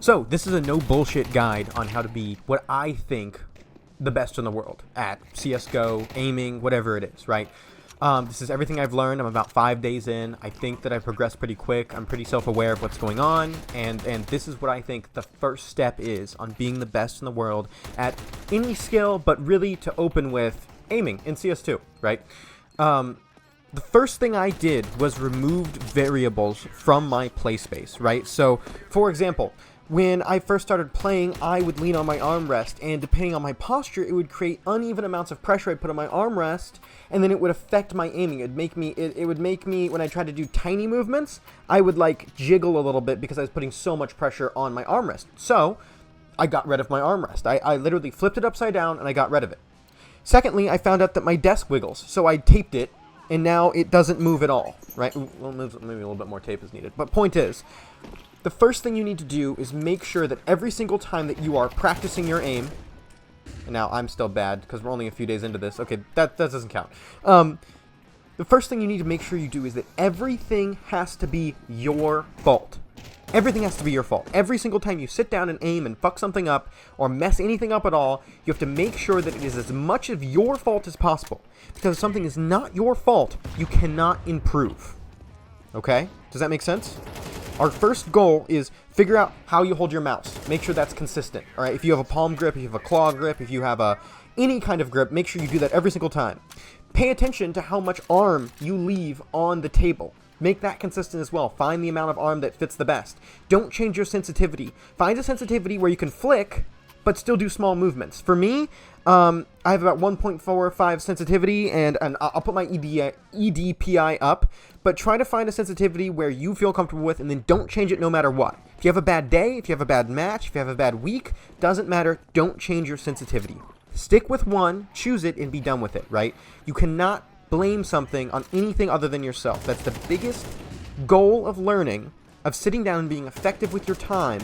So, this is a no bullshit guide on how to be what I think the best in the world at CSGO, aiming, whatever it is, right? This is everything I've learned. I'm about 5 days in. I think that I progressed pretty quick. I'm pretty self-aware of what's going on, and this is what I think the first step is on being the best in the world at any skill, but really to open with aiming in CS2, right? The first thing I did was removed variables from my play space, right? So, for example, when I first started playing, I would lean on my armrest, and depending on my posture, it would create uneven amounts of pressure I put on my armrest, and then it would affect my aiming. It would make me, when I tried to do tiny movements, I would like jiggle a little bit because I was putting so much pressure on my armrest. So, I got rid of my armrest. I literally flipped it upside down, and I got rid of it. Secondly, I found out that my desk wiggles, so I taped it, and now it doesn't move at all, right? Well, maybe a little bit more tape is needed, but point is, the first thing you need to do is make sure that every single time that you are practicing your aim, and now I'm still bad because we're only a few days into this. Okay, that doesn't count. The first thing you need to make sure you do is that everything has to be your fault. Everything has to be your fault. Every single time you sit down and aim and fuck something up or mess anything up at all, you have to make sure that it is as much of your fault as possible. Because if something is not your fault, you cannot improve. Okay? Does that make sense? Our first goal is figure out how you hold your mouse. Make sure that's consistent. All right. If you have a palm grip, if you have a claw grip, if you have any kind of grip, make sure you do that every single time. Pay attention to how much arm you leave on the table. Make that consistent as well. Find the amount of arm that fits the best. Don't change your sensitivity. Find a sensitivity where you can flick, but still do small movements. For me, I have about 1.45 sensitivity, and I'll put my EDPI up, but try to find a sensitivity where you feel comfortable with, and then don't change it no matter what. If you have a bad day, if you have a bad match, if you have a bad week, doesn't matter, don't change your sensitivity. Stick with one, choose it, and be done with it, right? You cannot blame something on anything other than yourself. That's the biggest goal of learning, of sitting down and being effective with your time,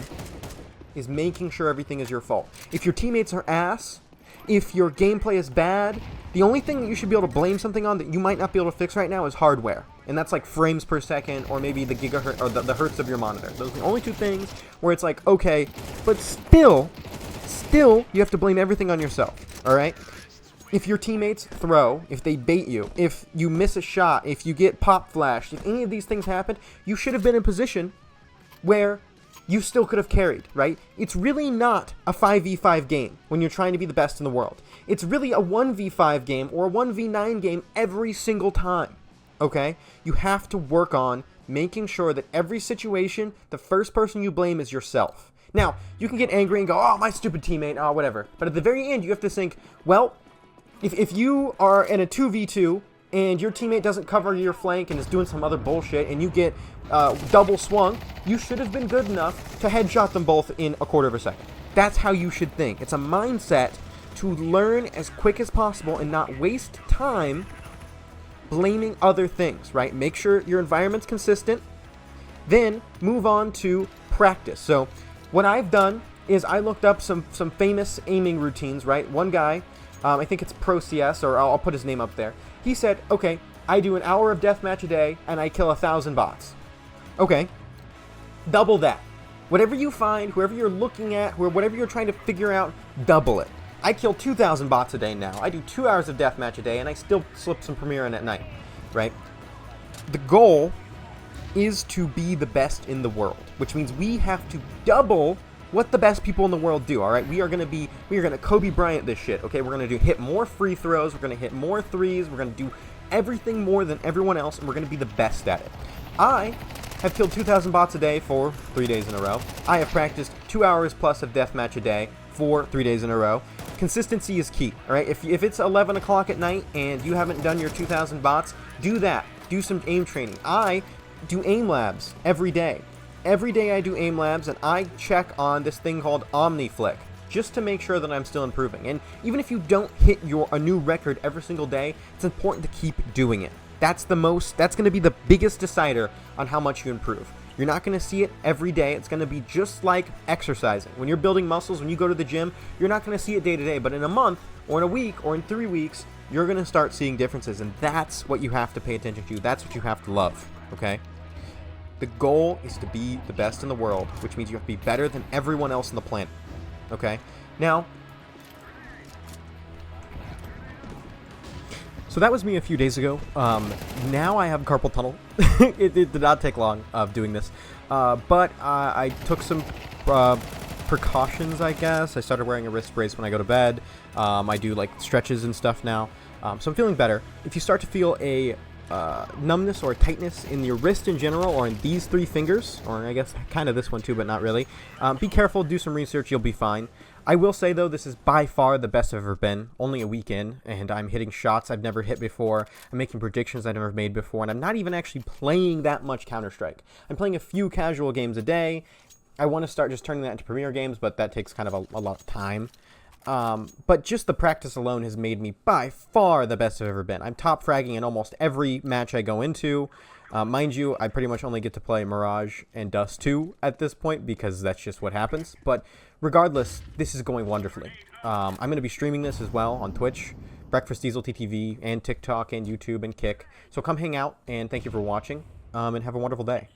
is making sure everything is your fault. If your teammates are ass, if your gameplay is bad, the only thing that you should be able to blame something on that you might not be able to fix right now is hardware. And that's like frames per second, or maybe the gigahertz, or the hertz of your monitor. Those are the only two things where it's like, okay, but still, you have to blame everything on yourself, alright? If your teammates throw, if they bait you, if you miss a shot, if you get pop flashed, if any of these things happen, you should have been in a position where you still could have carried, right? It's really not a 5v5 game when you're trying to be the best in the world. It's really a 1v5 game or a 1v9 game every single time, okay? You have to work on making sure that every situation, the first person you blame is yourself. Now, you can get angry and go, oh, my stupid teammate, oh, whatever. But at the very end, you have to think, well, if you are in a 2v2 and your teammate doesn't cover your flank and is doing some other bullshit and you get double swung, you should have been good enough to headshot them both in a quarter of a second. That's how you should think. It's a mindset to learn as quick as possible and not waste time blaming other things, right? Make sure your environment's consistent, then move on to practice. So what I've done is I looked up some famous aiming routines, right? One guy, I think it's Pro CS, or I'll put his name up there. He said, okay, I do an hour of deathmatch a day, and I kill 1,000 bots. Okay, double that. Whatever you find, whoever you're looking at, whatever you're trying to figure out, double it. I kill 2,000 bots a day now. I do 2 hours of deathmatch a day, and I still slip some Premiere in at night, right? The goal is to be the best in the world, which means we have to double what the best people in the world do, all right? We are going to Kobe Bryant this shit, okay? We're going to hit more free throws, we're going to hit more threes, we're going to do everything more than everyone else, and we're going to be the best at it. I have killed 2,000 bots a day for 3 days in a row. I have practiced 2 hours plus of deathmatch a day for 3 days in a row. Consistency is key, all right? If it's 11 o'clock at night and you haven't done your 2,000 bots, do that. Do some aim training. I do aim labs every day. Every day I do aim labs, and I check on this thing called OmniFlick, just to make sure that I'm still improving. And even if you don't hit a new record every single day, it's important to keep doing it. That's going to be the biggest decider on how much you improve. You're not going to see it every day. It's going to be just like exercising. When you're building muscles, when you go to the gym, you're not going to see it day to day, but in a month, or in a week, or in 3 weeks, you're going to start seeing differences, and that's what you have to pay attention to. That's what you have to love, okay? The goal is to be the best in the world, which means you have to be better than everyone else on the planet. Okay? Now, so that was me a few days ago. Now I have carpal tunnel. It did not take long of doing this. But I took some precautions, I guess. I started wearing a wrist brace when I go to bed. I do like stretches and stuff now. So I'm feeling better. If you start to feel a numbness or tightness in your wrist in general, or in these 3 fingers, or I guess kind of this one too, but not really, be careful, do some research, you'll be fine. I will say though, this is by far the best I've ever been. Only a week in, and I'm hitting shots I've never hit before. I'm making predictions I've never made before, and I'm not even actually playing that much Counter-Strike. I'm playing a few casual games a day. I want to start just turning that into Premier games, but that takes kind of a lot of time. But just the practice alone has made me by far the best I've ever been. I'm top fragging in almost every match I go into. Mind you, I pretty much only get to play Mirage and Dust 2 at this point because that's just what happens. But regardless, this is going wonderfully. I'm going to be streaming this as well on Twitch, Breakfast Diesel TTV, and TikTok, and YouTube, and Kick. So come hang out, and thank you for watching, and have a wonderful day.